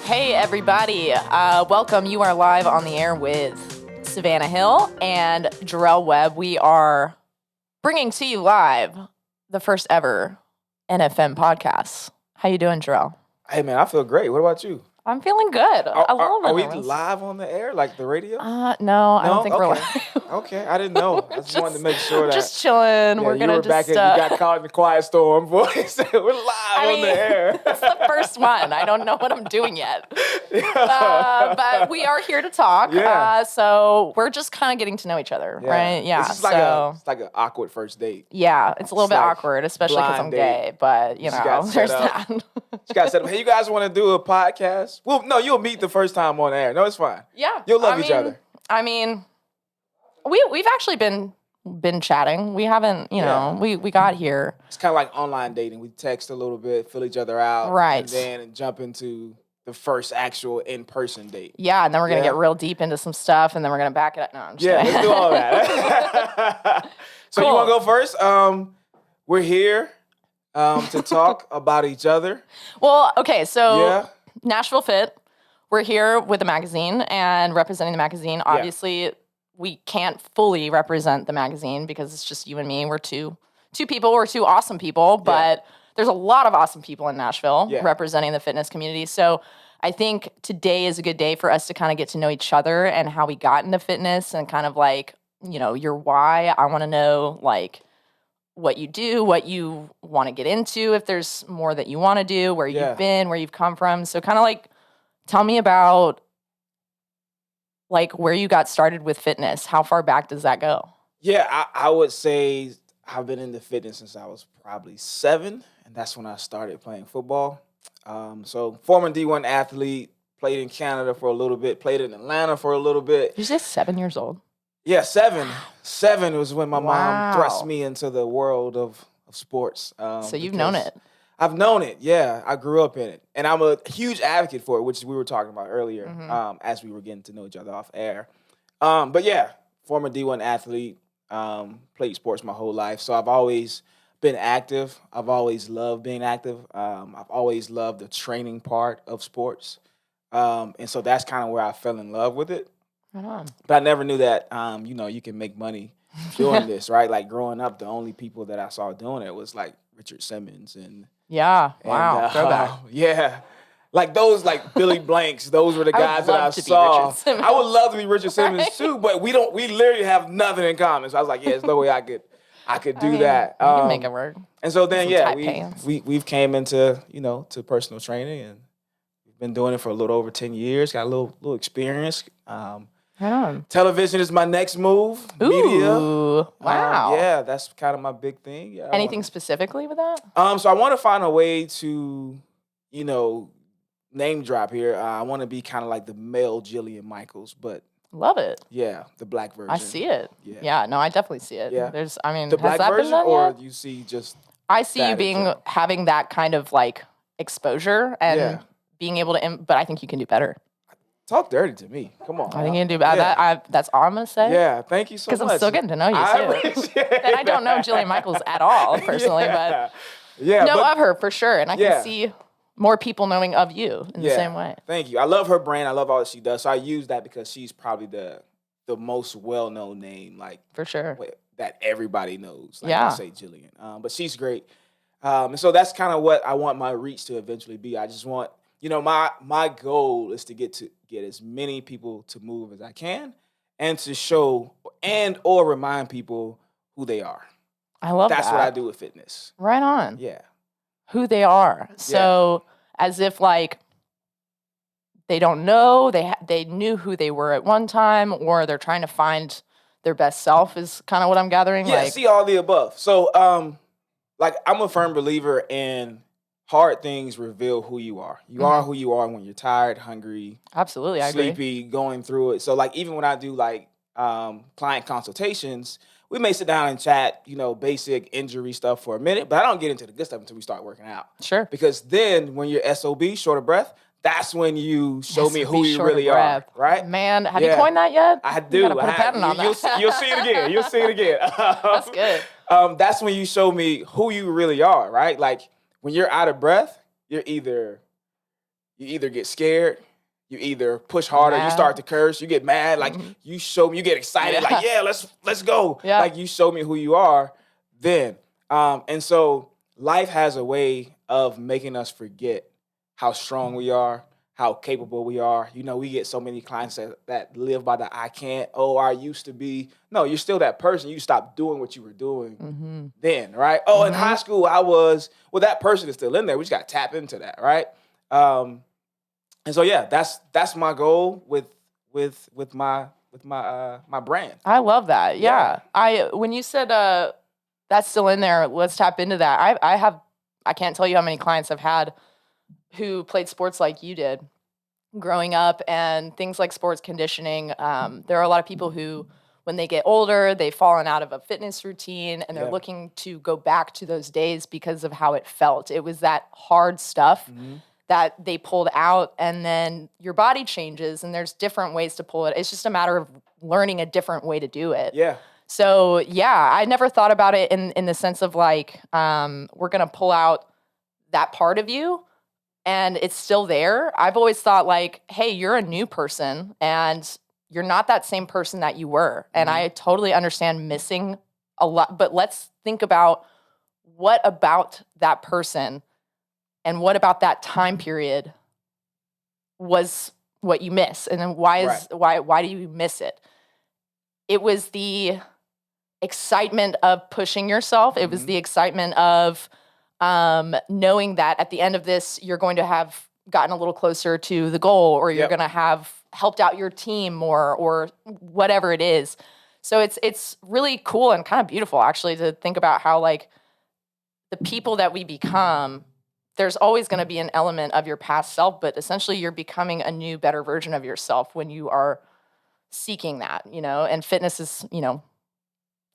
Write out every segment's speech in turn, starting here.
Hey, everybody. Welcome. You are live on the air with Savanna Hill and Gerell Webb. We are bringing to you live the first ever NFM podcast. How you doing, Gerell? Hey, man, I feel great. What about you? I'm feeling good. Are we live on the air, like the radio? No, I don't think we're live. Okay, I didn't know. I just wanted to make sure that. Just chilling. We're going to just... you got caught in the quiet storm, boys. We're live on the air. It's the first one. I don't know what I'm doing yet. But we are here to talk. Yeah. So we're just kind of getting to know each other, right? Yeah. It's like an awkward first date. Yeah, it's a little bit awkward, especially because I'm gay. But, there's that. You guys said, hey, you guys want to do a podcast? Well, no, you'll meet the first time on air. No, it's fine. Yeah. You'll love each other. I mean, we've actually been chatting. We haven't, we got here. It's kind of like online dating. We text a little bit, fill each other out. Right. And then jump into the first actual in-person date. Yeah, and then we're going to get real deep into some stuff, and then we're going to back it up. No, I'm just kidding. Let's do all that. So cool. You want to go first? We're here to talk about each other. Well, okay, so Nashville Fit. We're here with the magazine and representing the magazine. Obviously, we can't fully represent the magazine because it's just you and me. We're two people. We're two awesome people, but there's a lot of awesome people in Nashville representing the fitness community. So I think today is a good day for us to kind of get to know each other and how we got into fitness and kind of like, your why. I want to know like what you do, what you want to get into, if there's more that you want to do, where you've been, where you've come from. So kind of like tell me about like where you got started with fitness. How far back does that go? Yeah, I would say I've been into fitness since I was probably 7, and that's when I started playing football. So former D1 athlete, played in Canada for a little bit, played in Atlanta for a little bit. Did you say 7 years old? Yeah, 7. 7 was when my mom thrust me into the world of sports. So you've known it. I've known it, yeah. I grew up in it. And I'm a huge advocate for it, which we were talking about earlier as we were getting to know each other off air. But yeah, former D1 athlete, played sports my whole life. So I've always been active. I've always loved being active. I've always loved the training part of sports. And so that's kind of where I fell in love with it. Right on. But I never knew that, you can make money doing this, right? Like growing up, the only people that I saw doing it was like Richard Simmons and throwback. Yeah. Like those, like Billy Blanks, those were the guys that I saw. I would love to be Richard Simmons too, but we literally have nothing in common. So I was like, there's no way I could do that. You can make it work. And so then, we've came into, to personal training, and we've been doing it for a little over 10 years, got a little experience. Right on. Television is my next move. Ooh, media. Wow. That's kind of my big thing. Yeah, anything specifically with that? So I want to find a way to, name drop here. I want to be kind of like the male Jillian Michaels, but love it. Yeah, the black version. I see it. Yeah, no, I definitely see it. Yeah. The black has that version, been done or yet? you see just I see you having that kind of like exposure and being able to, but I think you can do better. Talk dirty to me. Come on. I think you can do better. That's all I'm going to say. Yeah, thank you so much. Because I'm still getting to know you, too. And I don't know Jillian Michaels at all, personally, but of her for sure. And I can see more people knowing of you in the same way. Thank you. I love her brand. I love all that she does. So I use that because she's probably the most well-known name, like for sure, that everybody knows. Like I say Jillian. But she's great. And so that's kind of what I want my reach to eventually be. I just want, my goal is to get as many people to move as I can and to show or remind people who they are. I love that. That's what I do with fitness. Right on. Yeah. Who they are. So as if like they don't know, they knew who they were at one time, or they're trying to find their best self is kind of what I'm gathering. Yeah, see all the above. So I'm a firm believer in hard things reveal who you are. You are who you are when you're tired, hungry, absolutely, sleepy, going through it. So like even when I do like client consultations, we may sit down and chat, basic injury stuff for a minute, but I don't get into the good stuff until we start working out. Sure. Because then when you're SOB, short of breath, that's when you show me who you really are, right? Man, have you coined that yet? I do. You gotta put a patent on that. You'll see it again. You'll see it again. That's good. That's when you show me who you really are, right? Like when you're out of breath, you're either you either get scared, you either push harder, you start to curse, you get mad, like you show me, you get excited, like, yeah, let's go. Yeah. Like you show me who you are then. And so life has a way of making us forget how strong we are, how capable we are. You know, we get so many clients that live by the I can't, I used to be. No, you're still that person. You stopped doing what you were doing then, right? In high school, that person is still in there. We just got to tap into that, right? And so, yeah, that's my goal with my brand. I love that. Yeah. When you said that's still in there, let's tap into that. I can't tell you how many clients I've had who played sports like you did growing up, and things like sports conditioning. There are a lot of people who, when they get older, they've fallen out of a fitness routine and they're looking to go back to those days because of how it felt. It was that hard stuff that they pulled out, and then your body changes and there's different ways to pull it. It's just a matter of learning a different way to do it. Yeah. So yeah, I never thought about it in the sense of like, we're going to pull out that part of you and it's still there. I've always thought like, hey, you're a new person and you're not that same person that you were. And I totally understand missing a lot, but let's think about what about that person and what about that time period was what you miss? And then why do you miss it? It was the excitement of pushing yourself. It was the excitement of knowing that at the end of this, you're going to have gotten a little closer to the goal, or you're going to have helped out your team more, or whatever it is. So it's really cool and kind of beautiful, actually, to think about how like the people that we become, there's always going to be an element of your past self, but essentially you're becoming a new, better version of yourself when you are seeking that, you know. And fitness is, you know,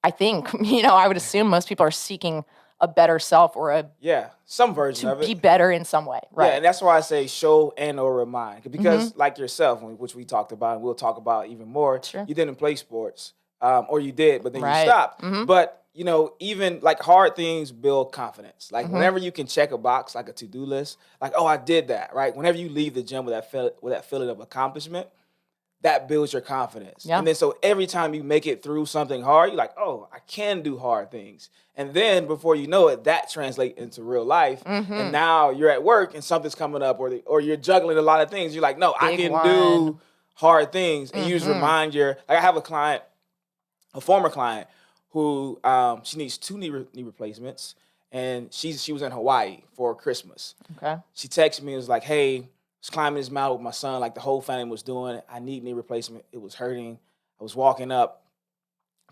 I think, you know, I would assume most people are seeking a better self, or some version of it, to be better in some way, right? Yeah, and that's why I say show and or remind, because like yourself, which we talked about and we'll talk about even more, you didn't play sports, or you did, but then you stopped. But you know, even like hard things build confidence. Like whenever you can check a box, like a to-do list, like, I did that, right? Whenever you leave the gym with that feeling of accomplishment, that builds your confidence. Yeah. And then so every time you make it through something hard, you're like, I can do hard things. And then before you know it, that translates into real life. And now you're at work and something's coming up, or you're juggling a lot of things. You're like, no, I can do hard things. And you just remind I have a client, a former client, who she needs 2 knee replacements. And she was in Hawaii for Christmas. Okay. She texted me and was like, hey, I was climbing this mountain with my son, like the whole family was doing it. I need knee replacement. It was hurting. I was walking up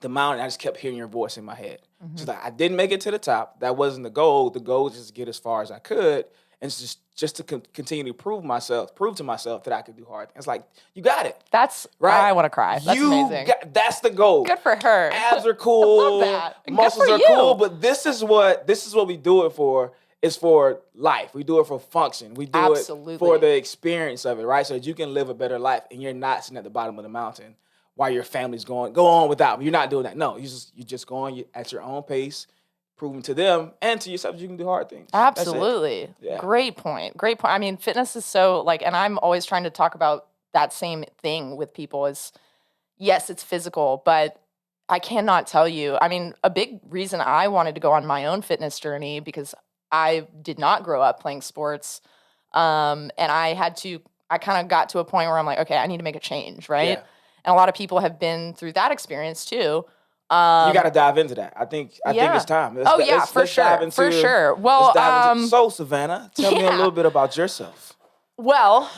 the mountain. I just kept hearing your voice in my head. She's like, I didn't make it to the top. That wasn't the goal. The goal was just to get as far as I could, and just to continue to prove to myself that I could do hard things. It's like, you got it. That's right. I want to cry. That's amazing. That's the goal. Good for her. Abs are cool. I love that. Muscles are cool. But this is what we do it for. It's for life. We do it for function. We do it for the experience of it, right? So that you can live a better life and you're not sitting at the bottom of the mountain while your family's go on without me. You're not doing that. No, you're just going at your own pace, proving to them and to yourself that you can do hard things. Absolutely. Yeah. Great point. I mean, fitness is so and I'm always trying to talk about that same thing with people is, yes, it's physical, but I cannot tell you. I mean, a big reason I wanted to go on my own fitness journey, because I did not grow up playing sports. And I kind of got to a point where I'm like, okay, I need to make a change, right? Yeah. And a lot of people have been through that experience too. You got to dive into that. I think it's time. For sure. Well, so Savanna, tell me a little bit about yourself. Well,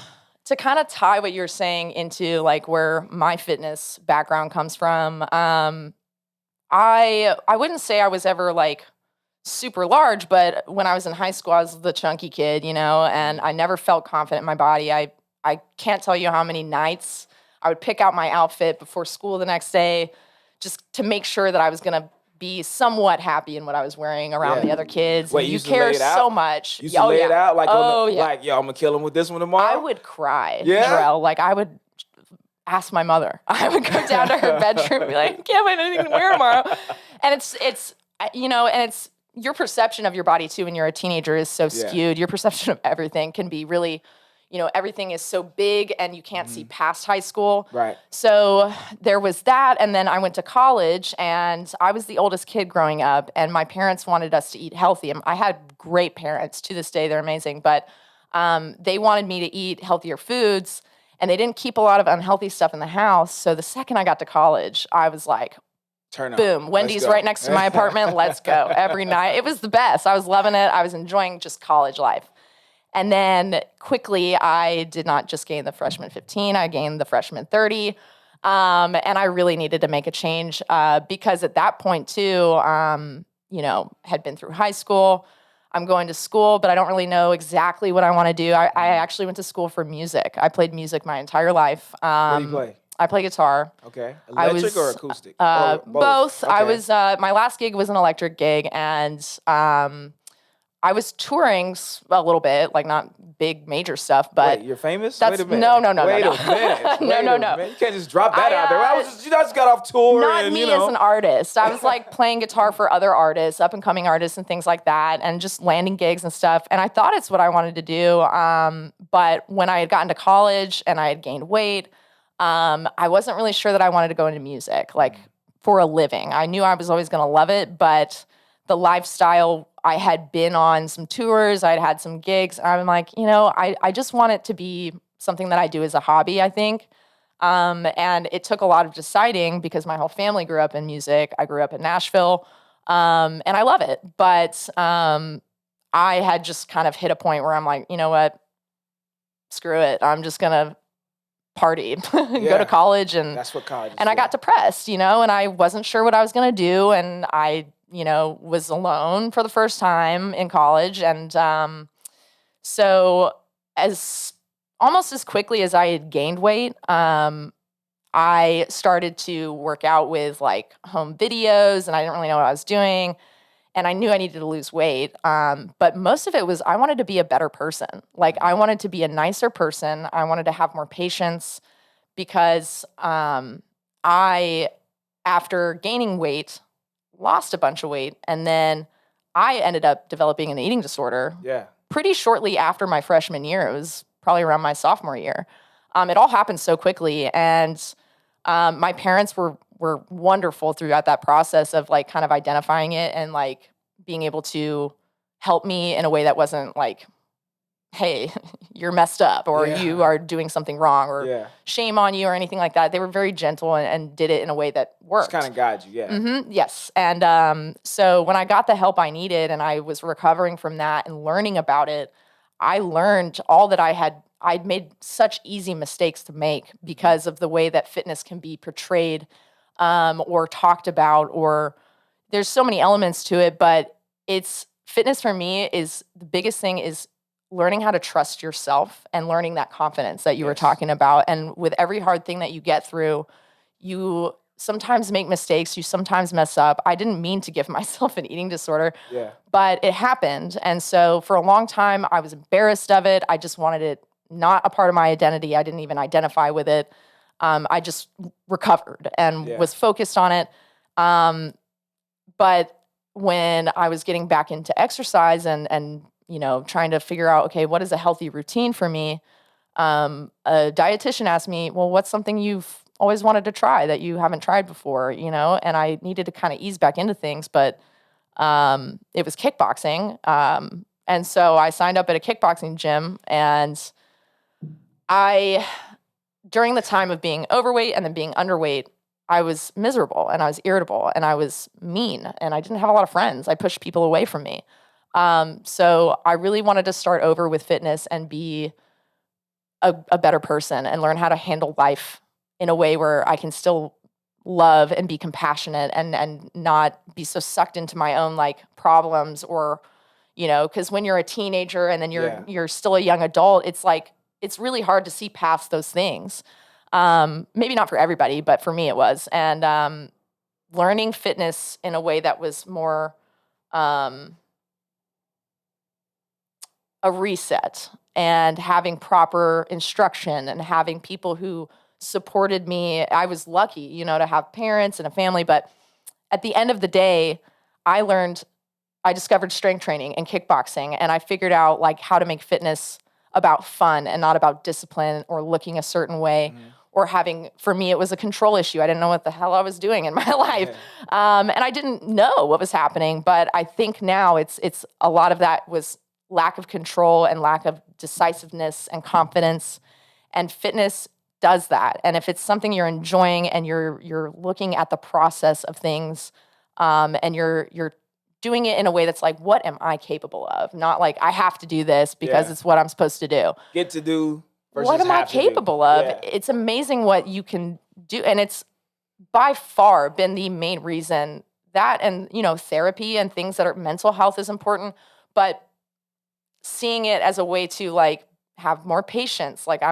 to kind of tie what you're saying into like where my fitness background comes from, I wouldn't say I was ever like super large, but when I was in high school, I was the chunky kid, you know, and I never felt confident in my body. I can't tell you how many nights I would pick out my outfit before school the next day just to make sure that I was going to be somewhat happy in what I was wearing around the other kids. Wait, you care so much. You used to lay it out? Like, like, yo, I'm going to kill him with this one tomorrow? I would cry, Gerell. Like, I would ask my mother. I would go down to her bedroom and be like, I can't find anything to wear tomorrow. And it's you know, and it's, your perception of your body too when you're a teenager is so skewed. Your perception of everything can be really, everything is so big and you can't see past high school. Right. So there was that. And then I went to college and I was the oldest kid growing up and my parents wanted us to eat healthy. I had great parents. To this day, they're amazing. But they wanted me to eat healthier foods and they didn't keep a lot of unhealthy stuff in the house. So the second I got to college, I was like, boom, Wendy's right next to my apartment. Let's go every night. It was the best. I was loving it. I was enjoying just college life. And then quickly, I did not just gain the freshman 15, I gained the freshman 30. And I really needed to make a change because at that point too, had been through high school. I'm going to school, but I don't really know exactly what I want to do. I actually went to school for music. I played music my entire life. What do you play? I play guitar. Okay. Electric or acoustic? Or both. Okay. I was, my last gig was an electric gig and I was touring a little bit, like not big major stuff, but wait, you're famous? Wait a minute. No. Wait a minute. No. You can't just drop that out there. You just got off tour. Not me as an artist. I was like playing guitar for other artists, up and coming artists and things like that, and just landing gigs and stuff. And I thought it's what I wanted to do. But when I had gotten to college and I had gained weight, I wasn't really sure that I wanted to go into music, like for a living. I knew I was always going to love it, but the lifestyle, I had been on some tours, I'd had some gigs, and I'm like, I just want it to be something that I do as a hobby, I think. And it took a lot of deciding because my whole family grew up in music. I grew up in Nashville, and I love it. But I had just kind of hit a point where I'm like, you know what? Screw it. I'm just going to party, go to college. And that's what college is and for. I got depressed, and I wasn't sure what I was going to do. And I was alone for the first time in college. And so almost as quickly as I had gained weight, I started to work out with like home videos and I didn't really know what I was doing. And I knew I needed to lose weight. But most of it was I wanted to be a better person. Like I wanted to be a nicer person. I wanted to have more patience because after gaining weight, lost a bunch of weight, and then I ended up developing an eating disorder. Yeah. Pretty shortly after my freshman year. It was probably around my sophomore year. It all happened so quickly, and my parents were wonderful throughout that process of like kind of identifying it and like being able to help me in a way that wasn't like, hey, you're messed up or you are doing something wrong or shame on you or anything like that. They were very gentle and did it in a way that worked. Just kind of guide you, Mm-hmm, yes. And so when I got the help I needed and I was recovering from that and learning about it, I learned all that I'd made such easy mistakes to make because of the way that fitness can be portrayed or talked about, or there's so many elements to it, but fitness for me is the biggest thing is learning how to trust yourself and learning that confidence that you were talking about. And with every hard thing that you get through, you sometimes make mistakes, you sometimes mess up. I didn't mean to give myself an eating disorder, but it happened. And so for a long time, I was embarrassed of it. I just wanted it not a part of my identity. I didn't even identify with it. I just recovered and was focused on it. But when I was getting back into exercise and trying to figure out, okay, what is a healthy routine for me? A dietitian asked me, well, what's something you've always wanted to try that you haven't tried before, and I needed to kind of ease back into things, but it was kickboxing. And so I signed up at a kickboxing gym, and during the time of being overweight and then being underweight, I was miserable and I was irritable and I was mean and I didn't have a lot of friends. I pushed people away from me. So I really wanted to start over with fitness and be a better person and learn how to handle life in a way where I can still love and be compassionate and not be so sucked into my own like problems or, because when you're a teenager and then you're still a young adult, it's like, it's really hard to see past those things. Maybe not for everybody, but for me it was. And learning fitness in a way that was more a reset and having proper instruction and having people who supported me. I was lucky, to have parents and a family, but at the end of the day, I discovered strength training and kickboxing, and I figured out like how to make fitness about fun and not about discipline or looking a certain way or having, for me, it was a control issue. I didn't know what the hell I was doing in my life. And I didn't know what was happening. But I think now it's a lot of that was lack of control and lack of decisiveness and confidence. And fitness does that. And if it's something you're enjoying and you're looking at the process of things, and you're doing it in a way that's like, what am I capable of? Not like, I have to do this because it's what I'm supposed to do. Get to do versus what am I capable of? Yeah. It's amazing what you can do. And it's by far been the main reason that, and, you know, therapy and things that are mental health is important, but seeing it as a way to like have more patience. Like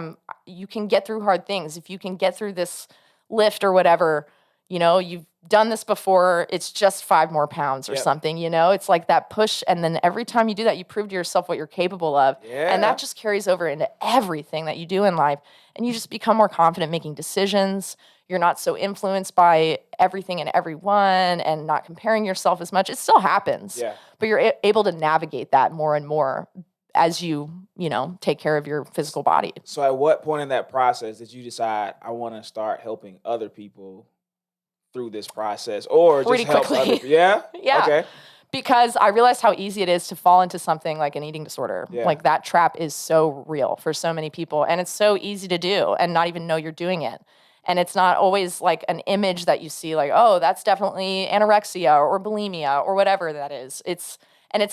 you can get through hard things. If you can get through this lift or whatever, you know, you've done this before, it's just 5 more pounds or something, you know? It's like that push, and then every time you do that, you prove to yourself what you're capable of. Yeah. And that just carries over into everything that you do in life. And you just become more confident making decisions. You're not so influenced by everything and everyone and not comparing yourself as much. It still happens, but you're able to navigate that more and more as you know, take care of your physical body. So at what point in that process did you decide, I want to start helping other people through this process, or pretty just help quickly? Other people? Yeah? Yeah. Okay. Because I realized how easy it is to fall into something like an eating disorder. Yeah. Like that trap is so real for so many people, and it's so easy to do and not even know you're doing it. And it's not always like an image that you see like, oh, that's definitely anorexia or bulimia or whatever that is. It's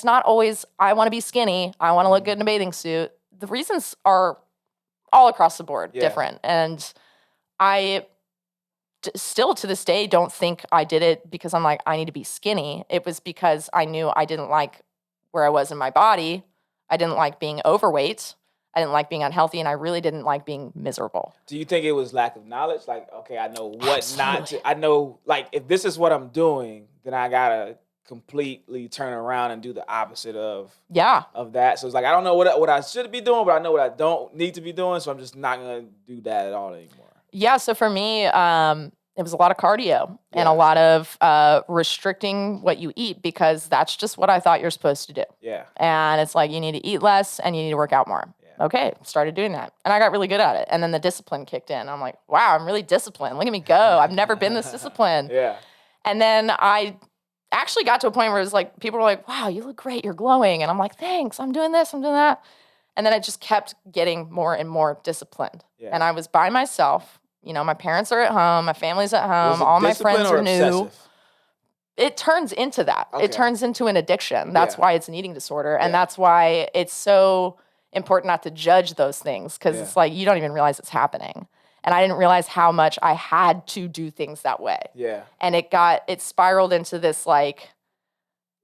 not always, I want to be skinny, I want to look good in a bathing suit. The reasons are all across the board different. And I still to this day don't think I did it because I'm like, I need to be skinny. It was because I knew I didn't like where I was in my body. I didn't like being overweight. I didn't like being unhealthy, and I really didn't like being miserable. Do you think it was lack of knowledge? Like, okay, I know what not to, I know, like, if this is what I'm doing, then I gotta completely turn around and do the opposite of that. So it's like, I don't know what I should be doing, but I know what I don't need to be doing, so I'm just not gonna do that at all anymore. Yeah, so for me, it was a lot of cardio and a lot of restricting what you eat because that's just what I thought you're supposed to do. Yeah. And it's like, you need to eat less and you need to work out more. Yeah. Okay, started doing that. And I got really good at it. And then the discipline kicked in. I'm like, wow, I'm really disciplined. Look at me go. I've never been this disciplined. Yeah. And then I actually got to a point where it was like, people were like, wow, you look great. You're glowing. And I'm like, thanks. I'm doing this. I'm doing that. And then I just kept getting more and more disciplined. Yeah. And I was by myself. You know, my parents are at home, my family's at home, all my friends are new. It turns into that. Okay. It turns into an addiction. That's why it's an eating disorder. And that's why it's so important not to judge those things, because it's like you don't even realize it's happening. And I didn't realize how much I had to do things that way. Yeah. And it spiraled into this like,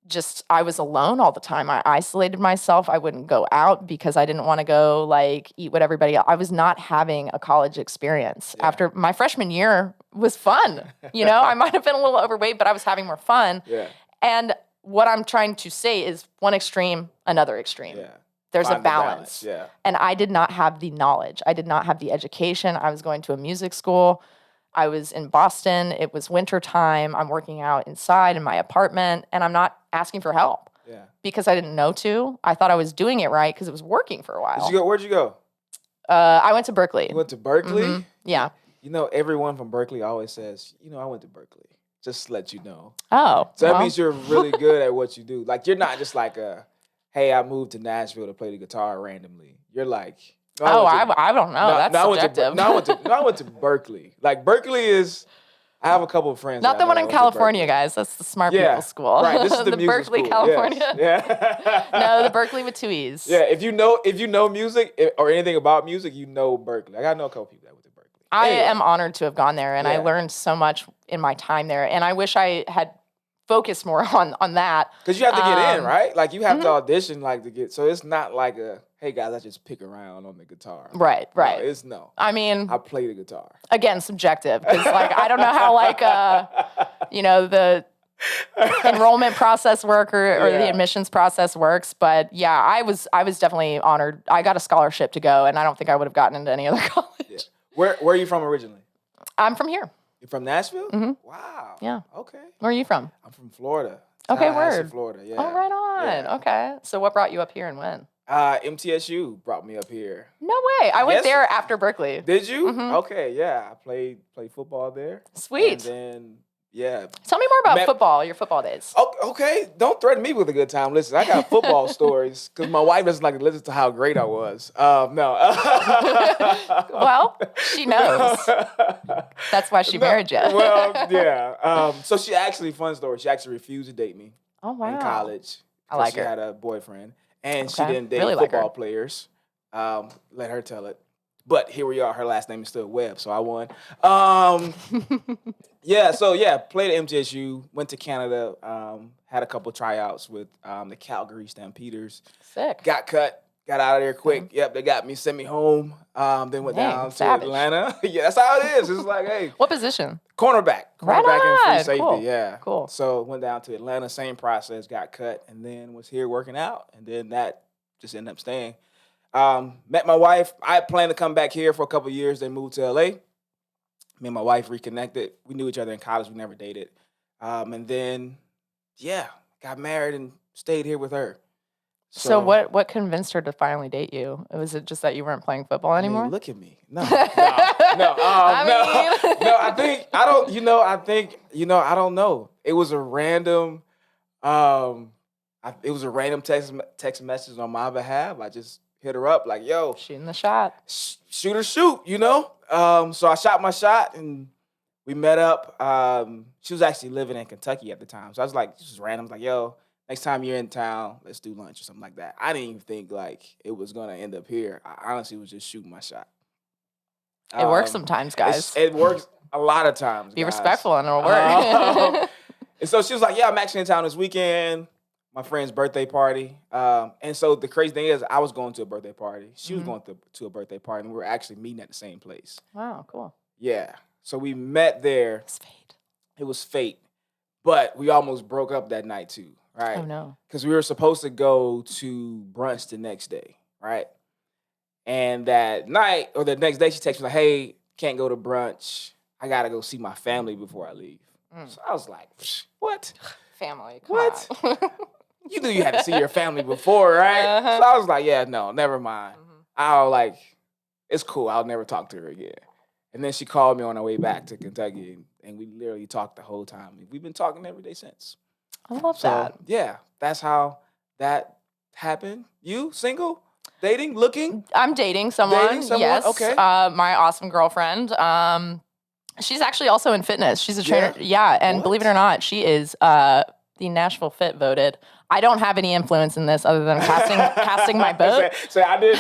just I was alone all the time. I isolated myself. I wouldn't go out because I didn't want to go like eat what everybody else. I was not having a college experience. Yeah. After my freshman year was fun. You know, I might have been a little overweight, but I was having more fun. Yeah. And what I'm trying to say is one extreme, another extreme. Yeah. There's a balance. Yeah. And I did not have the knowledge. I did not have the education. I was going to a music school. I was in Boston. It was winter time. I'm working out inside in my apartment, and I'm not asking for help because I didn't know to. I thought I was doing it right because it was working for a while. Where'd you go? I went to Berkeley. You went to Berkeley? Mm-hmm. Yeah. You know, everyone from Berkeley always says, you know, I went to Berkeley. Just to let you know. Oh. So that means you're really good at what you do. Like, you're not just like hey, I moved to Nashville to play the guitar randomly. You're like... I don't know. That's subjective. I went to Berkeley. Like, Berkeley is... I have a couple of friends. Not the one in California, guys. That's the smart people school. Right. This is the Berkeley, school. California. Yes. Yeah. No, the Berkeley with 2 E's. Yeah. If you know music or anything about music, you know Berkeley. Like, I know a couple people that went to Berkeley. I am honored to have gone there, and I learned so much in my time there. And I wish I had focused more on that. Because you have to get in, right? Like, you have to audition, like, to get. So it's not like hey guys, I just pick around on the guitar. Right. No, I mean, I play the guitar. Again, subjective. Because like I don't know how like the enrollment process work or the admissions process works, but yeah, I was definitely honored. I got a scholarship to go, and I don't think I would have gotten into any other college. Yeah. Where are you from originally? I'm from here. You're from Nashville? Mm-hmm. Wow. Yeah. Okay. Where are you from? I'm from Florida. Okay, word. Florida. Yeah. Oh, right on. Yeah. Okay. So what brought you up here and when? MTSU brought me up here. No way. I went there after Berkeley. Did you? Mm-hmm. Okay, yeah. I played football there. Sweet. And then, tell me more about football, your football days. Okay. Don't threaten me with a good time. Listen, I got football stories because my wife doesn't like to listen to how great I was. No. Well, she knows. That's why she married you. Well, yeah. So she actually, fun story, she actually refused to date me. Oh, wow. In college. I like her. She had a boyfriend. And she didn't date football players. Let her tell it. But here we are. Her last name is still Webb, so I won. Played at MTSU, went to Canada, had a couple tryouts with the Calgary Stampeders. Sick. Got cut, got out of there quick. Mm-hmm. Yep, they got me, sent me home. Then went down to Atlanta. Yeah, that's how it is. It's like, hey. What position? Cornerback and free safety. Cool. Yeah. Cool. So went down to Atlanta, same process, got cut, and then was here working out, and then that just ended up staying. Met my wife. I had planned to come back here for a couple of years, then moved to LA. Me and my wife reconnected. We knew each other in college. We never dated. And then, got married and stayed here with her. So what convinced her to finally date you? Was it just that you weren't playing football anymore? Look at me. No. I don't know. It was a random, text message on my behalf. I just hit her up like, yo. Shooting the shot. Shoot or shoot, So I shot my shot and we met up. She was actually living in Kentucky at the time. So I was like, just random. I was like, yo, next time you're in town, let's do lunch or something like that. I didn't even think like it was going to end up here. I honestly was just shooting my shot. It works sometimes, guys. It works a lot of times. Be respectful and it'll work. And so she was like, yeah, I'm actually in town this weekend. My friend's birthday party. And so the crazy thing is I was going to a birthday party. She was going to a birthday party, and we were actually meeting at the same place. Wow, cool. Yeah. So we met there. It's fate. It was fate. But we almost broke up that night too, right? Oh, no. Because we were supposed to go to brunch the next day, right? And that night, or the next day, she texted me like, hey, can't go to brunch. I got to go see my family before I leave. So I was like, what? Family, come on. You knew you had to see your family before, right? Uh-huh. So I was like, yeah, no, never mind. Mm-hmm. It's cool. I'll never talk to her again. And then she called me on our way back to Kentucky, and we literally talked the whole time. We've been talking every day since. I love that. Yeah, that's how that happened. You, single, dating, looking? I'm dating someone. Yes. Okay. My awesome girlfriend. She's actually also in fitness. She's a trainer. Yeah, and believe it or not, she is the Nashville Fit voted. I don't have any influence in this other than casting my vote. So I did.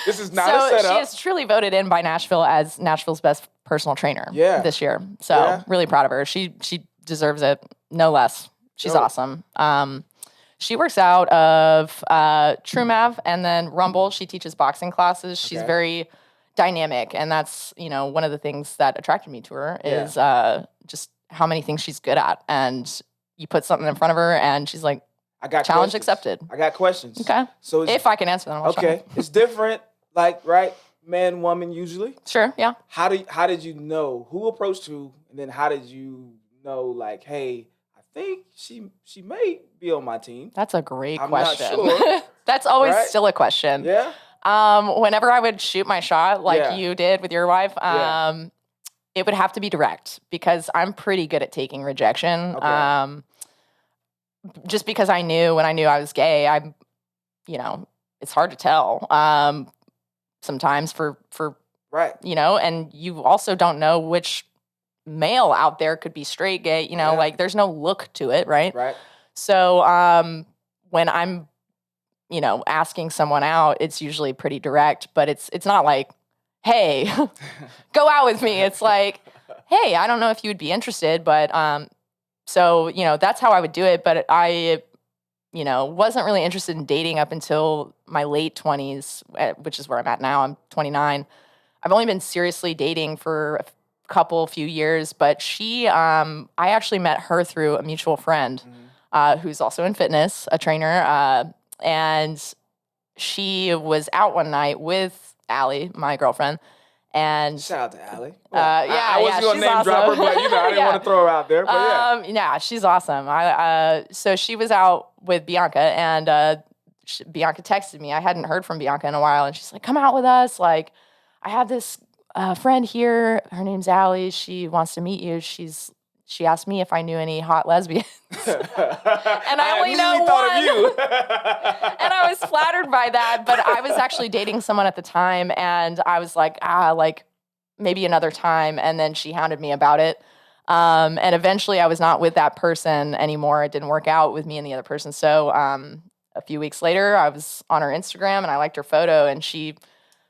This is not a setup. So she is truly voted in by Nashville as Nashville's best personal trainer this year. So really proud of her. She deserves it, no less. She's awesome. She works out of TrueMav and then Rumble. She teaches boxing classes. She's very dynamic, and that's one of the things that attracted me to her is just how many things she's good at. And you put something in front of her, and she's like, I got challenge questions. accepted. I got questions. Okay. So if I can answer them, I'll try. It's different, like, right? Man, woman, usually. Sure, yeah. How did you know who approached who, and then how did you know, like, hey, I think she may be on my team? That's a great I'm question. Not sure. That's always still a question. Yeah. Whenever I would shoot my shot, like you did with your wife, it would have to be direct because I'm pretty good at taking rejection. Okay. Just because when I knew I was gay, it's hard to tell sometimes for right. And you also don't know which male out there could be straight, gay, like there's no look to it, right? Right. So when I'm, asking someone out, it's usually pretty direct, but it's not like, hey, go out with me. It's like, hey, I don't know if you would be interested, but so, that's how I would do it. But I, wasn't really interested in dating up until my late 20s, which is where I'm at now. I'm 29. I've only been seriously dating for a few years, but I actually met her through a mutual friend who's also in fitness, a trainer. And she was out one night with Allie, my girlfriend. And shout out to Allie. I wasn't gonna name drop her, but I didn't want to throw her out there. But she's awesome. So she was out with Bianca, and Bianca texted me. I hadn't heard from Bianca in a while, and she's like, "Come out with us. Like, I have this friend here. Her name's Allie. She wants to meet you. She asked me if I knew any hot lesbians." And I only know thought of you. And I was flattered by that, but I was actually dating someone at the time, and I was like, like maybe another time. And then she hounded me about it. And eventually I was not with that person anymore. It didn't work out with me and the other person. So a few weeks later, I was on her Instagram and I liked her photo, and she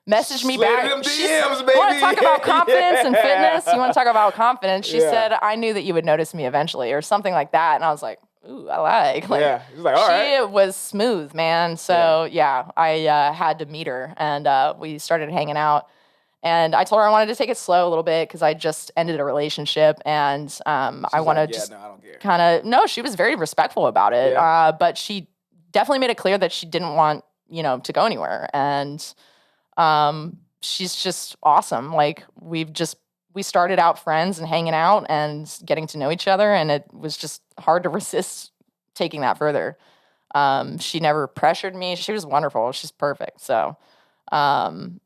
messaged me back. Them DMs, you baby. want to talk about confidence and fitness? You want to talk about confidence? She said, "I knew that you would notice me eventually," or something like that. And I was like, ooh, I like. Yeah, he was like, all right. She was smooth, man. So I had to meet her, and we started hanging out. And I told her I wanted to take it slow a little bit because I just ended a relationship, and I want to just kind of. No, she was very respectful about it, but she definitely made it clear that she didn't want to go anywhere. And she's just awesome. Like we started out friends and hanging out and getting to know each other, and it was just hard to resist taking that further. She never pressured me. She was wonderful. She's perfect. So, perfect.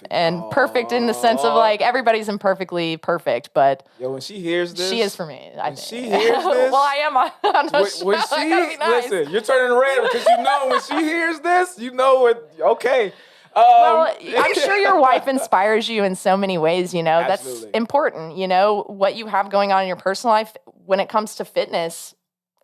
And perfect in the sense of like everybody's imperfectly perfect, but when she hears this, she is for me. I think. She hears this, well, I am on a show. When she listen, you're turning red because when she hears this, what? Okay. Well, I'm sure your wife inspires you in so many ways, that's Absolutely. important, what you have going on in your personal life when it comes to fitness,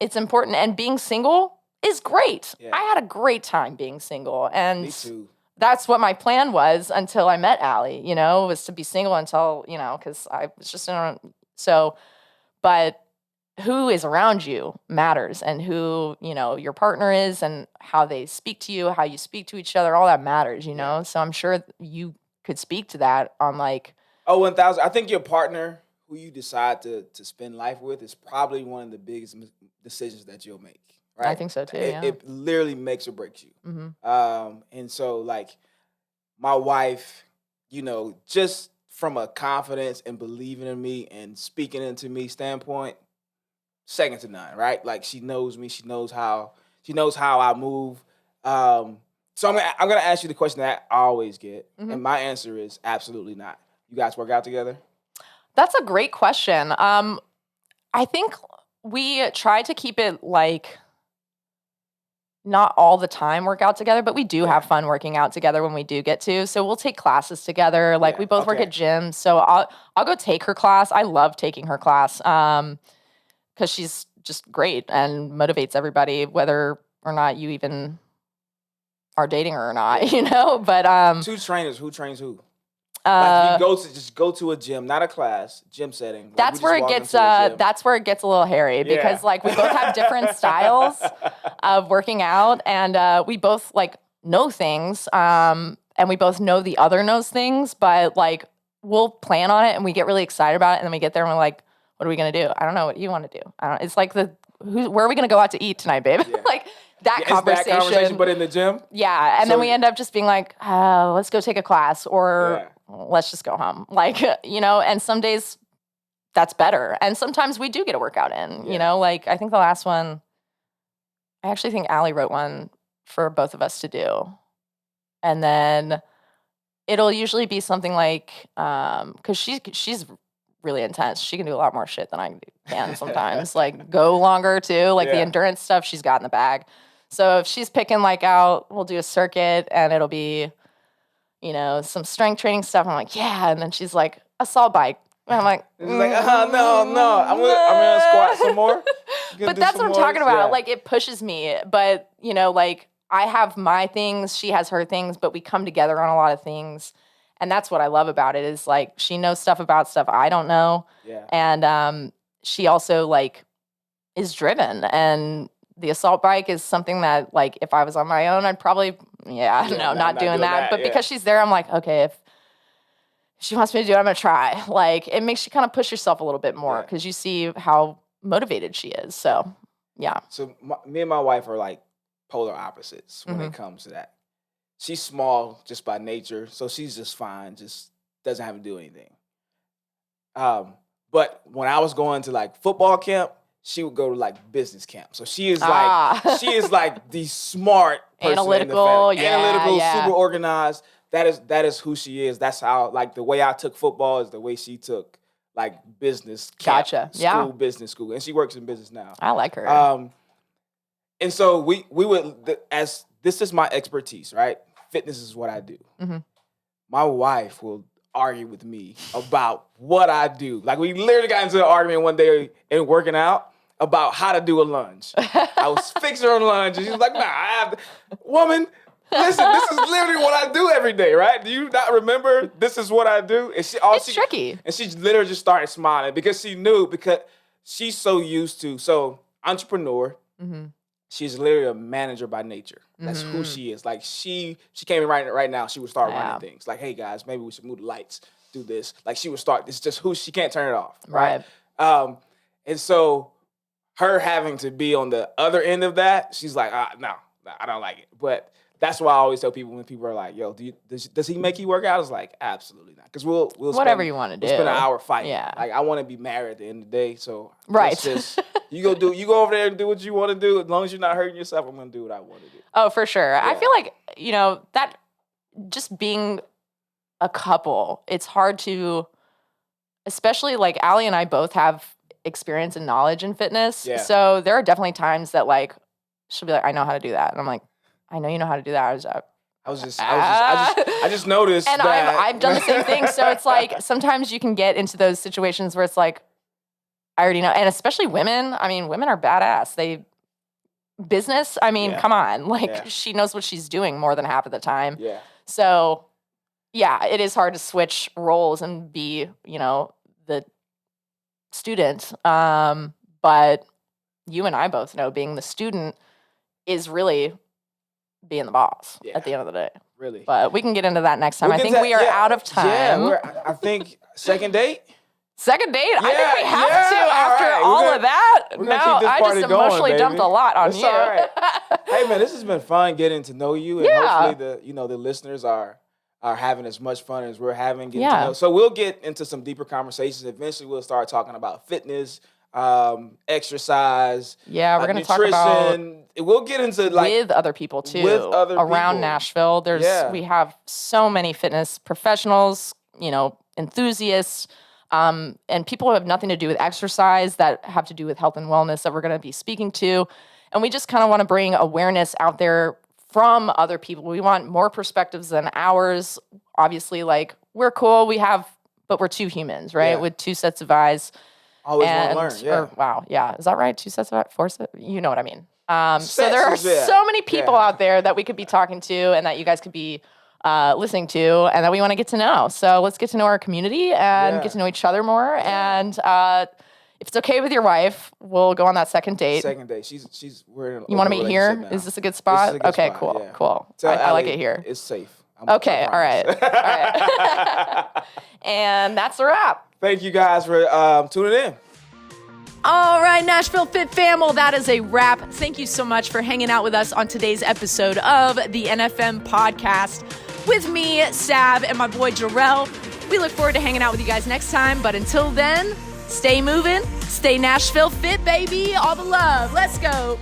it's important. And being single is great. Yeah. I had a great time being single. And me too. That's what my plan was until I met Allie, was to be single until, because I was just but who is around you matters, and who, your partner is, and how they speak to you, how you speak to each other, all that matters, Yeah. So I'm sure you could speak to that on like. 1,000. I think your partner who you decide to spend life with is probably one of the biggest decisions that you'll make. Right? I think so too. It literally makes or breaks you. Mm-hmm. And so like my wife, just from a confidence and believing in me and speaking into me standpoint, second to none, right? Like she knows me, she knows how I move. So I'm gonna ask you the question that I always get, and my answer is absolutely not. You guys work out together? That's a great question. I think we try to keep it like not all the time work out together, but we do have fun working out together when we do get to. So we'll take classes together. Like we both work at gyms. So I'll go take her class. I love taking her class because she's just great and motivates everybody, whether or not you even are dating her or not, But two trainers, who trains who? Like you go to a gym, not a class, gym setting. That's where it gets a little hairy because like we both have different styles of working out, and we both like know things, and we both know the other knows things, but like we'll plan on it and we get really excited about it, and then we get there and we're like, what are we gonna do? I don't know what you want to do. It's like where are we gonna go out to eat tonight, babe? Yeah. Like that conversation. That conversation, but in the gym. Yeah, and then we end up just being like, let's go take a class, or let's just go home. Like, and some days that's better. And sometimes we do get a workout in, like I think the last one, I actually think Allie wrote one for both of us to do. And then it'll usually be something like, cause she's really intense. She can do a lot more shit than I can sometimes, like go longer too. Like the endurance stuff she's got in the bag. So if she's picking like out, we'll do a circuit and it'll be, some strength training stuff. I'm like, yeah. And then she's like, assault bike. And I'm like, no. I'm gonna squat some more. But that's what I'm talking about. Yeah. Like it pushes me. But, like I have my things, she has her things, but we come together on a lot of things. And that's what I love about it is like she knows stuff about stuff I don't know. Yeah. And she also like is driven. And the assault bike is something that like if I was on my own, I'd probably not doing that. But because she's there, I'm like, okay, if she wants me to do it, I'm gonna try. Like it makes you kind of push yourself a little bit more because you see how motivated she is. So yeah. So me and my wife are like polar opposites when it comes to that. She's small just by nature, so she's just fine, just doesn't have to do anything. But when I was going to like football camp, she would go to like business camp. So she is like the smart person analytical, in the family. Analytical, super organized. That is who she is. That's how, like, the way I took football is the way she took like business camp, school, business school, and she works in business now. I like her. And so we would, as this is my expertise, right? Fitness is what I do. Mm-hmm. My wife will argue with me about what I do. Like, we literally got into an argument one day in working out about how to do a lunge. I was fixing her lunge, and she was like, "Nah, I have woman. Listen, this is literally what I do every day, right? Do you not remember? This is what I do." And it's tricky. And she literally just started smiling because she knew, because she's so used to, entrepreneur. Mm-hmm. She's literally a manager by nature. That's who she is. Like, she came in right now, she would start running things. Like, "Hey guys, maybe we should move the lights, do this." Like, she would start, it's just who she can't turn it off. Right. And so her having to be on the other end of that, she's like, no, I don't like it. But that's why I always tell people when people are like, "Yo, does he make you work out?" I was like, absolutely not. Because we'll whatever you want to do. We'll spend an hour fighting. Yeah. Like, I want to be married at the end of the day. So right. You go over there and do what you want to do. As long as you're not hurting yourself, I'm going to do what I want to do. Oh, for sure. Yeah. I feel like, that just being a couple, it's hard to, especially like Allie and I both have experience and knowledge in fitness. Yeah. So there are definitely times that like, she'll be like, "I know how to do that." And I'm like, "I know you know how to do that." I just noticed and that. I've done the same thing. So it's like, sometimes you can get into those situations where it's like, I already know. And especially women. I mean, women are badass. Come on. Like, she knows what she's doing more than half of the time. Yeah. So, yeah, it is hard to switch roles and be, the student. But you and I both know being the student is really being the boss at the end of the day. Really. But we can get into that next time. I think we are out of time. Yeah, I think second date? Second date? I think we have to after all of that. No, I just emotionally dumped a lot on you. All right. Hey, man, this has been fun getting to know you. And hopefully the listeners are having as much fun as we're having getting to know. So we'll get into some deeper conversations. Eventually, we'll start talking about fitness, exercise. Yeah, we're going to talk about. We'll get into like with other people too. With other around people. Nashville. We have so many fitness professionals, enthusiasts. And people who have nothing to do with exercise that have to do with health and wellness that we're going to be speaking to. And we just kind of want to bring awareness out there from other people. We want more perspectives than ours. Obviously, like, we're cool. But we're two humans, right? Yeah. With two sets of eyes. Always want to learn, yeah. Wow, yeah. Is that right? 2 sets of eyes? 4 sets? You know what I mean. So there are so many people out there that we could be talking to and that you guys could be listening to and that we want to get to know. So let's get to know our community and get to know each other more. And if it's okay with your wife, we'll go on that second date. Second date. We're in. You want to meet here? Now. Is this a good spot? Okay, cool, cool. I like it here. It's safe. Okay, all right. And that's a wrap. Thank you guys for tuning in. All right, Nashville Fit Fam, well, that is a wrap. Thank you so much for hanging out with us on today's episode of the NFM podcast with me, Sav, and my boy, Gerell. We look forward to hanging out with you guys next time. But until then, stay moving, stay Nashville Fit, baby. All the love. Let's go.